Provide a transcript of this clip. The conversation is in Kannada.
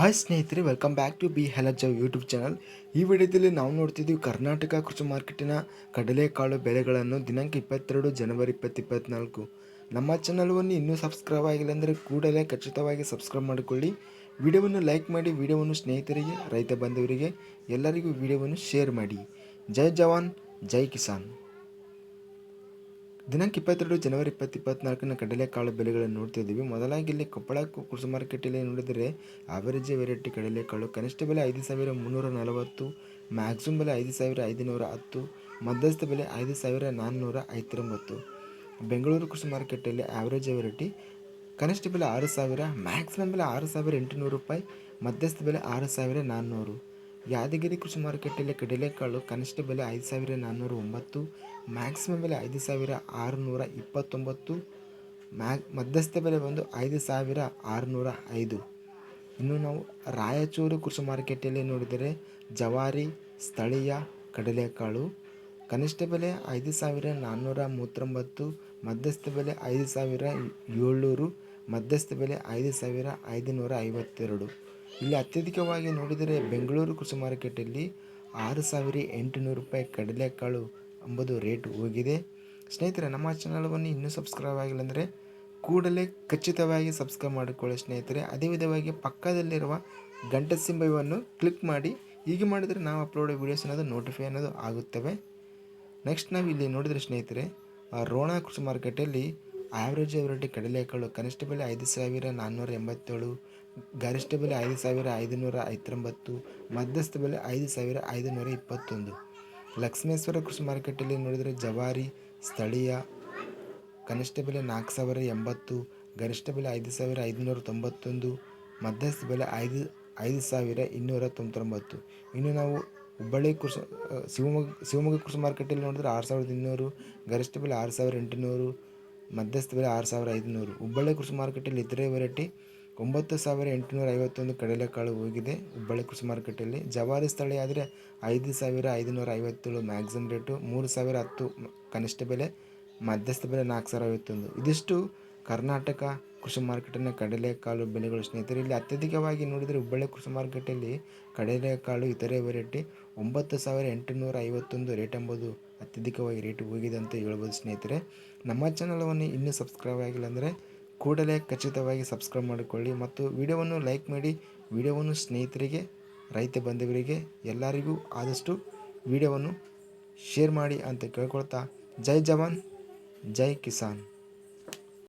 ಹಾಯ್ ಸ್ನೇಹಿತರೆ, ವೆಲ್ಕಮ್ ಬ್ಯಾಕ್ ಟು ಬಿ ಹೆಲಜವ್ ಯೂಟ್ಯೂಬ್ ಚಾನಲ್. ಈ ವಿಡಿಯೋದಲ್ಲಿ ನಾವು ನೋಡ್ತಿದ್ದೀವಿ ಕರ್ನಾಟಕ ಕೃಷಿ ಮಾರ್ಕೆಟಿನ ಕಡಲೆಕಾಳು ಬೆಲೆಗಳನ್ನು ದಿನಾಂಕ 22 ಜನವರಿ 2024. ನಮ್ಮ ಚಾನಲ್ವನ್ನು ಇನ್ನೂ ಸಬ್ಸ್ಕ್ರೈಬ್ ಆಗಿಲ್ಲ ಅಂದರೆ ಕೂಡಲೇ ಖಚಿತವಾಗಿ ಸಬ್ಸ್ಕ್ರೈಬ್ ಮಾಡಿಕೊಳ್ಳಿ. ವಿಡಿಯೋವನ್ನು ಲೈಕ್ ಮಾಡಿ, ವಿಡಿಯೋವನ್ನು ಸ್ನೇಹಿತರಿಗೆ, ರೈತ ಬಾಂಧವರಿಗೆ ಎಲ್ಲರಿಗೂ ವಿಡಿಯೋವನ್ನು ಶೇರ್ ಮಾಡಿ. ಜೈ ಜವಾನ್, ಜೈ ಕಿಸಾನ್. ದಿನಾಂಕ 22 ಜನವರಿ 2024 ಕಡಲೆಕಾಳು ಬೆಲೆಗಳನ್ನು ನೋಡ್ತಿದ್ದೀವಿ. ಮೊದಲಾಗಿ ಇಲ್ಲಿ ಕೊಪ್ಪಳ ಕೃಷಿ ಮಾರ್ಕೆಟಲ್ಲಿ ನೋಡಿದರೆ ಆವರೇಜ್ ವೆರೈಟಿ ಕಡಲೆಕಾಳು ಕನಿಷ್ಠ ಬೆಲೆ 5340, ಮ್ಯಾಕ್ಸಿಮಮ್ ಬೆಲೆ 5510, ಮಧ್ಯಸ್ಥ ಬೆಲೆ 5419. ಬೆಂಗಳೂರು ಕೃಷಿ ಮಾರ್ಕೆಟಲ್ಲಿ ಆವರೇಜ್ ವೆರೈಟಿ ಕನಿಷ್ಠ ಬೆಲೆ 6000, ಮ್ಯಾಕ್ಸಿಮಮ್ ಬೆಲೆ 6800 ರೂಪಾಯಿ, ಮಧ್ಯಸ್ಥ ಬೆಲೆ 6400. ಯಾದಗಿರಿ ಕೃಷಿ ಮಾರ್ಕೆಟಲ್ಲಿ ಕಡಲೆಕಾಳು ಕನಿಷ್ಠ ಬೆಲೆ 5409, ಮ್ಯಾಕ್ಸಿಮಮ್ ಬೆಲೆ 5629, ಮಧ್ಯಸ್ಥ ಬೆಲೆ ಬಂದು 5605. ಇನ್ನು ನಾವು ರಾಯಚೂರು ಕೃಷಿ ಮಾರ್ಕೆಟಲ್ಲಿ ನೋಡಿದರೆ ಜವಾರಿ ಸ್ಥಳೀಯ ಕಡಲೆಕಾಳು ಕನಿಷ್ಠ ಬೆಲೆ 5439, ಮಧ್ಯಸ್ಥ ಬೆಲೆ 5700, ಮಧ್ಯಸ್ಥ ಬೆಲೆ 5552. ಇಲ್ಲಿ ಅತ್ಯಧಿಕವಾಗಿ ನೋಡಿದರೆ ಬೆಂಗಳೂರು ಕೃಷಿ ಮಾರ್ಕೆಟಲ್ಲಿ 6800 ರೂಪಾಯಿ ಕಡಲೆಕಾಳು ಎಂಬುದು ರೇಟ್ ಹೋಗಿದೆ. ಸ್ನೇಹಿತರೆ, ನಮ್ಮ ಚಾನಲವನ್ನು ಇನ್ನೂ ಸಬ್ಸ್ಕ್ರೈಬ್ ಆಗಿಲ್ಲ ಅಂದರೆ ಕೂಡಲೇ ಖಚಿತವಾಗಿ ಸಬ್ಸ್ಕ್ರೈಬ್ ಮಾಡಿಕೊಳ್ಳಿ ಸ್ನೇಹಿತರೆ. ಅದೇ ವಿಧವಾಗಿ ಪಕ್ಕದಲ್ಲಿರುವ ಗಂಟೆ ಸಿಂಬಲವನ್ನು ಕ್ಲಿಕ್ ಮಾಡಿ. ಹೀಗೆ ಮಾಡಿದರೆ ನಾವು ಅಪ್ಲೋಡ್ ವೀಡಿಯೋಸ್ ಅನ್ನೋದು ನೋಟಿಫೈ ಅನ್ನೋದು ಆಗುತ್ತವೆ. ನೆಕ್ಸ್ಟ್ ನಾವು ಇಲ್ಲಿ ನೋಡಿದರೆ ಸ್ನೇಹಿತರೆ, ರೋಣ ಕೃಷಿ ಮಾರ್ಕೆಟಲ್ಲಿ ಆವ್ರೇಜ್ ವೆರೈಟಿ ಕಡಲೆಕಾಳು ಕನಿಷ್ಠ ಬೆಲೆ 5487, ಗರಿಷ್ಠ ಬೆಲೆ 5519, ಮಧ್ಯಸ್ಥ ಬೆಲೆ 5521. ಲಕ್ಷ್ಮೇಶ್ವರ ಕೃಷಿ ಮಾರ್ಕೆಟಲ್ಲಿ ನೋಡಿದರೆ ಜವಾರಿ ಸ್ಥಳೀಯ ಕನಿಷ್ಠ ಬೆಲೆ 4080, ಗರಿಷ್ಠ ಬೆಲೆ 5591, ಮಧ್ಯಸ್ಥ ಬೆಲೆ 5299. ಇನ್ನು ನಾವು ಹುಬ್ಬಳ್ಳಿ ಶಿವಮೊಗ್ಗ ಕೃಷಿ ಮಾರ್ಕೆಟಲ್ಲಿ ನೋಡಿದ್ರೆ 6200, ಗರಿಷ್ಠ ಬೆಲೆ 6800, ಮಧ್ಯಸ್ಥ ಬೆಲೆ 6500. ಹುಬ್ಬಳ್ಳಿ ಕೃಷಿ ಮಾರ್ಕೆಟಲ್ಲಿ ಇತರೆ ವೆರೈಟಿ 9851 ಕಡಲೆಕಾಳು ಹೋಗಿದೆ ಹುಬ್ಬಳ್ಳಿ ಕೃಷಿ ಮಾರ್ಕೆಟಲ್ಲಿ. ಜವಾರಿ ಸ್ಥಳೀಯ ಆದರೆ 5557 ಮ್ಯಾಕ್ಸಿಮಮ್ ರೇಟು, 3010 ಕನಿಷ್ಠ ಬೆಲೆ, ಮಧ್ಯಸ್ಥ ಬೆಲೆ 4051. ಇದಿಷ್ಟು ಕರ್ನಾಟಕ ಕೃಷಿ ಮಾರ್ಕೆಟಿನ ಕಡಲೆಕಾಳು ಬೆಲೆಗಳು ಸ್ನೇಹಿತರೆ. ಇಲ್ಲಿ ಅತ್ಯಧಿಕವಾಗಿ ನೋಡಿದರೆ ಹುಬ್ಬಳ್ಳಿ ಕೃಷಿ ಮಾರ್ಕೆಟಲ್ಲಿ ಕಡಲೆಕಾಳು ಇತರೆ ವೆರೈಟಿ 9851 ರೇಟ್ ಎಂಬುದು ಅತ್ಯಧಿಕವಾಗಿ ರೇಟ್ ಹೋಗಿದೆ ಅಂತ ಹೇಳ್ಬೋದು ಸ್ನೇಹಿತರೆ. ನಮ್ಮ ಚಾನಲವನ್ನು ಇನ್ನೂ ಸಬ್ಸ್ಕ್ರೈಬ್ ಆಗಿಲ್ಲ ಅಂದರೆ ಕೂಡಲೇ ಖಚಿತವಾಗಿ ಸಬ್ಸ್ಕ್ರೈಬ್ ಮಾಡಿಕೊಳ್ಳಿ ಮತ್ತು ವಿಡಿಯೋವನ್ನು ಲೈಕ್ ಮಾಡಿ. ವಿಡಿಯೋವನ್ನು ಸ್ನೇಹಿತರಿಗೆ, ರೈತ ಬಂಧುವರಿಗೆ ಎಲ್ಲರಿಗೂ ಆದಷ್ಟು ವಿಡಿಯೋವನ್ನು ಶೇರ್ ಮಾಡಿ ಅಂತ ಕೇಳ್ಕೊಳ್ತಾ, ಜೈ ಜವಾನ್, ಜೈ ಕಿಸಾನ್.